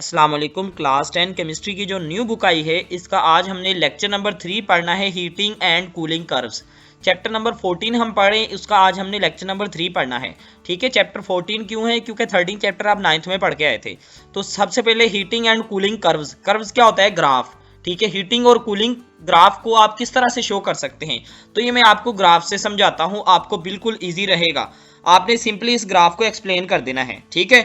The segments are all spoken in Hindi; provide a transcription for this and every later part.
अस्सलाम वालेकुम। क्लास 10 केमिस्ट्री की जो न्यू बुक आई है इसका आज हमने लेक्चर नंबर 3 पढ़ना है, heating and cooling curves. Chapter number 14 हम पढ़े, उसका आज हमने लेक्चर नंबर 3 पढ़ना है। ठीक है, चैप्टर 14 क्यों है? क्योंकि 13 चैप्टर आप 9th में पढ़ के आए थे। तो सबसे पहले heating and cooling curves. Curves क्या होता है? ग्राफ। ठीक है, हीटिंग और कूलिंग ग्राफ को आप किस तरह से शो कर सकते हैं, तो ये मैं आपको ग्राफ से समझाता हूँ, आपको बिल्कुल ईजी रहेगा। आपने सिंपली इस ग्राफ को एक्सप्लेन कर देना है। ठीक है,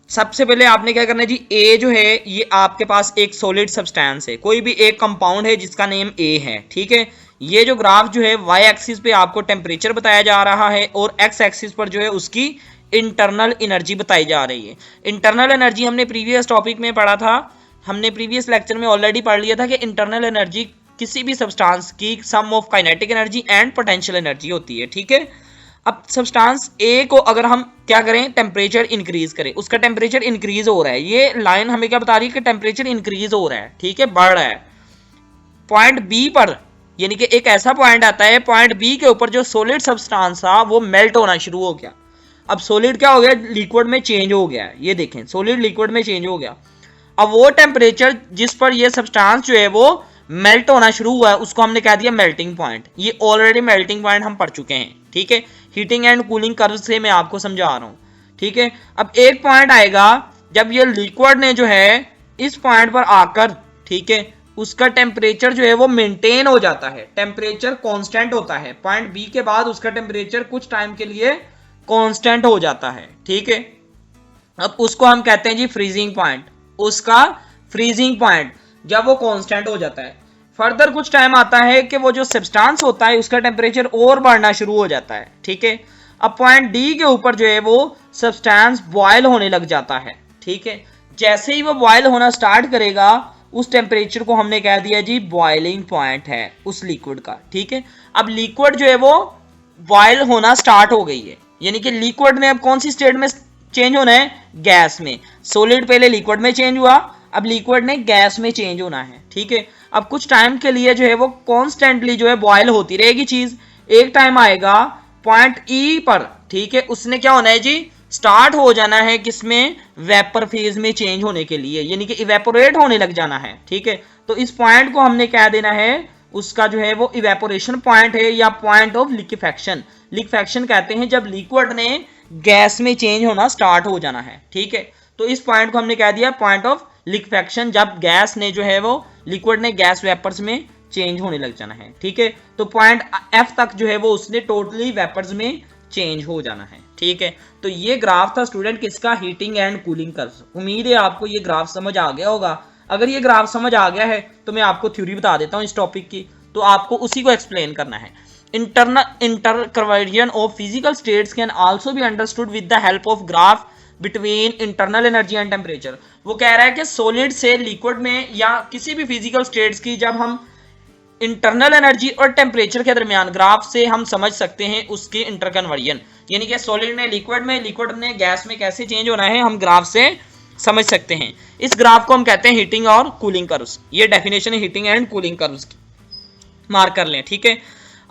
सबसे पहले आपने क्या करना है जी, ए जो है ये आपके पास एक सॉलिड सब्सटेंस है, कोई भी एक कंपाउंड है जिसका नेम ए है। ठीक है, ये जो ग्राफ जो है वाई एक्सिस पे आपको टेम्परेचर बताया जा रहा है और एक्स एक्सिस पर जो है उसकी इंटरनल एनर्जी बताई जा रही है। इंटरनल एनर्जी हमने प्रीवियस टॉपिक में पढ़ा था, हमने प्रीवियस लेक्चर में ऑलरेडी पढ़ लिया था कि इंटरनल एनर्जी किसी भी सब्सटेंस की sum of kinetic energy and potential energy होती है। ठीक है, अब सब्सटेंस ए को अगर हम क्या करें, टेम्परेचर इंक्रीज करें, उसका टेम्परेचर इंक्रीज हो रहा है, ये लाइन हमें क्या बता रही है कि टेम्परेचर इंक्रीज हो रहा है। ठीक है, बढ़ रहा है। पॉइंट बी पर, यानी कि एक ऐसा पॉइंट आता है, पॉइंट बी के ऊपर जो सॉलिड सब्सटेंस था वो मेल्ट होना शुरू हो गया। अब सॉलिड क्या हो गया? लिक्विड में चेंज हो गया है। ये देखें, सॉलिड लिक्विड में चेंज हो गया। अब वो टेम्परेचर जिस पर ये सब्सटेंस जो है वो मेल्ट होना शुरू हुआ है उसको हमने कह दिया मेल्टिंग पॉइंट। ये ऑलरेडी मेल्टिंग पॉइंट हम पढ़ चुके हैं। ठीक है, हीटिंग एंड कूलिंग कर्व से मैं आपको समझा रहा हूं। ठीक है, अब एक पॉइंट आएगा जब ये लिक्विड ने जो है इस पॉइंट पर आकर, ठीक है, उसका टेम्परेचर जो है वो मेंटेन हो जाता है, टेम्परेचर कांस्टेंट होता है। पॉइंट बी के बाद उसका टेम्परेचर कुछ टाइम के लिए कांस्टेंट हो जाता है। ठीक है, अब उसको हम कहते हैं जी फ्रीजिंग पॉइंट। उसका फ्रीजिंग पॉइंट जब वो कांस्टेंट हो जाता है, फर्दर कुछ टाइम आता है कि वो जो सब्सटेंस होता है उसका टेम्परेचर और बढ़ना शुरू हो जाता है। ठीक है, अब पॉइंट डी के ऊपर जो है वो सब्सटेंस बॉयल होने लग जाता है। ठीक है, जैसे ही वो बॉयल होना स्टार्ट करेगा उस टेम्परेचर को हमने कह दिया जी बॉइलिंग पॉइंट है उस लिक्विड का। ठीक है, अब लिक्विड जो है वो बॉयल होना स्टार्ट हो गई है, यानी कि लिक्विड ने अब कौन सी स्टेट में चेंज होना है? गैस में। सॉलिड पहले लिक्विड में चेंज हुआ, अब लिक्विड ने गैस में चेंज होना है। ठीक है, अब कुछ टाइम के लिए जो है वो कॉन्स्टेंटली जो है बॉयल होती रहेगी चीज। एक टाइम आएगा पॉइंट ई पर, ठीक है, उसने क्या होना है जी, स्टार्ट हो जाना है किसमें? वेपर फेज में चेंज होने के लिए, यानी कि इवेपोरेट होने लग जाना है। ठीक है, तो इस पॉइंट को हमने क्या देना है, उसका जो है वो इवेपोरेशन पॉइंट है या पॉइंट ऑफ लिक्विफेक्शन। लिक्विफेक्शन कहते हैं जब लिक्विड ने गैस में चेंज होना स्टार्ट हो जाना है। ठीक है, तो इस पॉइंट को हमने कह दिया पॉइंट ऑफ लिक्विफेक्शन, जब गैस ने जो है वो लिक्विड ने गैस वेपर्स में चेंज होने लग जाना है। ठीक है, तो पॉइंट एफ तक जो है वो उसने टोटली वेपर्स में चेंज हो जाना है। ठीक है, तो ये ग्राफ था स्टूडेंट किसका? Heating and cooling curve. उम्मीद है आपको ये ग्राफ समझ आ गया होगा। अगर ये ग्राफ समझ आ गया है तो मैं आपको थ्योरी बता देता हूँ इस टॉपिक की, तो आपको उसी को एक्सप्लेन करना है। Interconversion of physical states can also be understood with the help of graph between internal energy and temperature. वो कह रहा है कि सॉलिड से लिक्विड में या किसी भी फिजिकल स्टेट्स की जब हम इंटरनल एनर्जी और टेम्परेचर के दरमियान ग्राफ से हम समझ सकते हैं उसके इंटरकन्वर्जन, यानी कि सॉलिड ने लिक्विड में, लिक्विड ने गैस में कैसे चेंज होना है हम ग्राफ से समझ सकते हैं। इस ग्राफ को हम कहते हैं हीटिंग और कूलिंग कर्व्स। ये डेफिनेशन है हीटिंग एंड कूलिंग कर्व्स की, मार्क कर लें। ठीक है,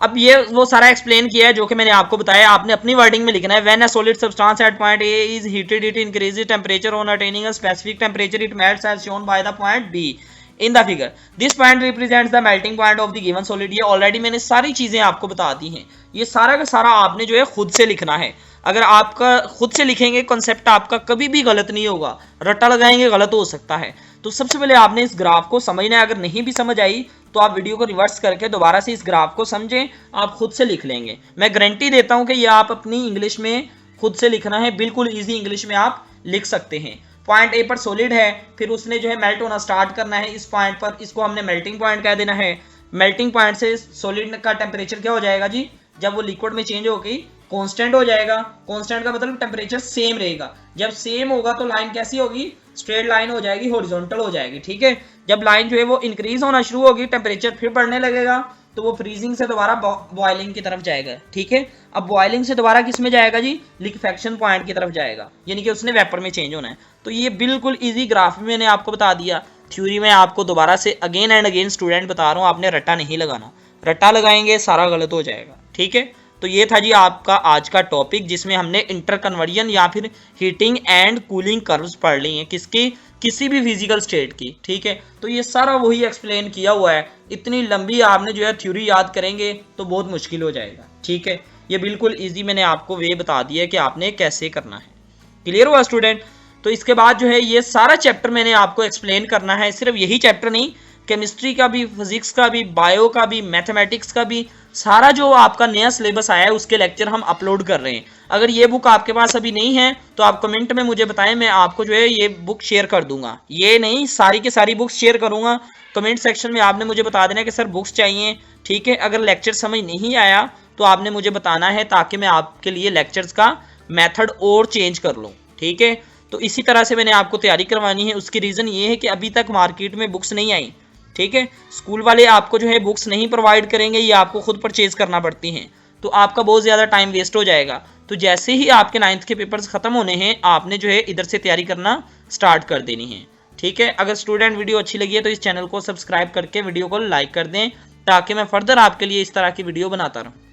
अब ये वो सारा एक्सप्लेन किया है जो कि मैंने आपको बताया, आपने अपनी वर्डिंग में लिखना है। When a solid substance at point A is heated it increases temperature on attaining a specific temperature it melts as shown by the point B in the figure. This point represents the melting point of the given solid. ये ऑलरेडी मैंने सारी चीजें आपको बता दी हैं, ये सारा का सारा आपने जो है खुद से लिखना है। अगर आपका खुद से लिखेंगे कॉन्सेप्ट आपका कभी भी गलत नहीं होगा, रट्टा लगाएंगे गलत हो सकता है। तो सबसे पहले आपने इस ग्राफ को समझना है। अगर नहीं भी समझ आई तो आप वीडियो को रिवर्स करके दोबारा से इस ग्राफ को समझें, आप खुद से लिख लेंगे। मैं गारंटी देता हूं कि ये आप अपनी इंग्लिश में खुद से लिखना है, बिल्कुल इजी इंग्लिश में आप लिख सकते हैं। पॉइंट ए पर सॉलिड है, फिर उसने जो है मेल्ट होना स्टार्ट करना है इस पॉइंट पर, इसको हमने मेल्टिंग पॉइंट कह देना है। मेल्टिंग पॉइंट से सॉलिड का टेम्परेचर क्या हो जाएगा जी, जब वो लिक्विड में चेंज होगी कांस्टेंट हो जाएगा। कांस्टेंट का मतलब टेम्परेचर सेम रहेगा। जब सेम होगा तो लाइन कैसी होगी? स्ट्रेट लाइन हो जाएगी, हॉरिजॉन्टल हो जाएगी। ठीक है, जब लाइन जो है वो इंक्रीज होना शुरू होगी, टेम्परेचर फिर बढ़ने लगेगा, तो वो फ्रीजिंग से दोबारा बॉइलिंग की तरफ जाएगा। ठीक है, अब बॉइलिंग से दोबारा किस में जाएगा जी? लिक्विफेक्शन पॉइंट की तरफ जाएगा, यानी कि उसने वेपर में चेंज होना है। तो ये बिल्कुल इजी ग्राफ में मैंने आपको बता दिया। थ्योरी में आपको दोबारा से अगेन एंड अगेन स्टूडेंट बता रहा हूँ, आपने रट्टा नहीं लगाना, रट्टा लगाएंगे सारा गलत हो जाएगा। ठीक है, तो ये था जी आपका आज का टॉपिक जिसमें हमने इंटरकन्वर्जन या फिर हीटिंग एंड कूलिंग कर्व्स पढ़ ली हैं, किसकी? किसी भी फिजिकल स्टेट की, ठीक है। तो ये सारा वही एक्सप्लेन किया हुआ है। इतनी लंबी आपने जो है थ्योरी याद करेंगे तो बहुत मुश्किल हो जाएगा, ठीक है। ये बिल्कुल इजी मैंने आपको वे बता दिया है कि आपने कैसे करना है। क्लियर हुआ स्टूडेंट? तो इसके बाद जो है ये सारा चैप्टर मैंने आपको एक्सप्लेन करना है। सिर्फ यही चैप्टर नहीं, केमिस्ट्री का भी, फिजिक्स का भी, बायो का भी, मैथमेटिक्स का भी, सारा जो आपका नया सिलेबस आया है उसके लेक्चर हम अपलोड कर रहे हैं। अगर ये बुक आपके पास अभी नहीं है तो आप कमेंट में मुझे बताएं, मैं आपको जो है ये बुक शेयर कर दूंगा। ये नहीं, सारी की सारी बुक्स शेयर करूंगा। कमेंट सेक्शन में आपने मुझे बता देना कि सर बुक्स चाहिए, ठीक है। अगर लेक्चर समझ नहीं आया तो आपने मुझे बताना है ताकि मैं आपके लिए लेक्चर्स का मेथड और चेंज कर लूँ, ठीक है। तो इसी तरह से मैंने आपको तैयारी करवानी है। उसकी रीज़न ये है कि अभी तक मार्केट में बुक्स नहीं आई, ठीक है। स्कूल वाले आपको जो है बुक्स नहीं प्रोवाइड करेंगे, ये आपको खुद परचेज करना पड़ती हैं, तो आपका बहुत ज़्यादा टाइम वेस्ट हो जाएगा। तो जैसे ही आपके 9th के पेपर्स ख़त्म होने हैं आपने जो है इधर से तैयारी करना स्टार्ट कर देनी है, ठीक है। अगर स्टूडेंट वीडियो अच्छी लगी है तो इस चैनल को सब्सक्राइब करके वीडियो को लाइक कर दें ताकि मैं फर्दर आपके लिए इस तरह की वीडियो बनाता रहूँ।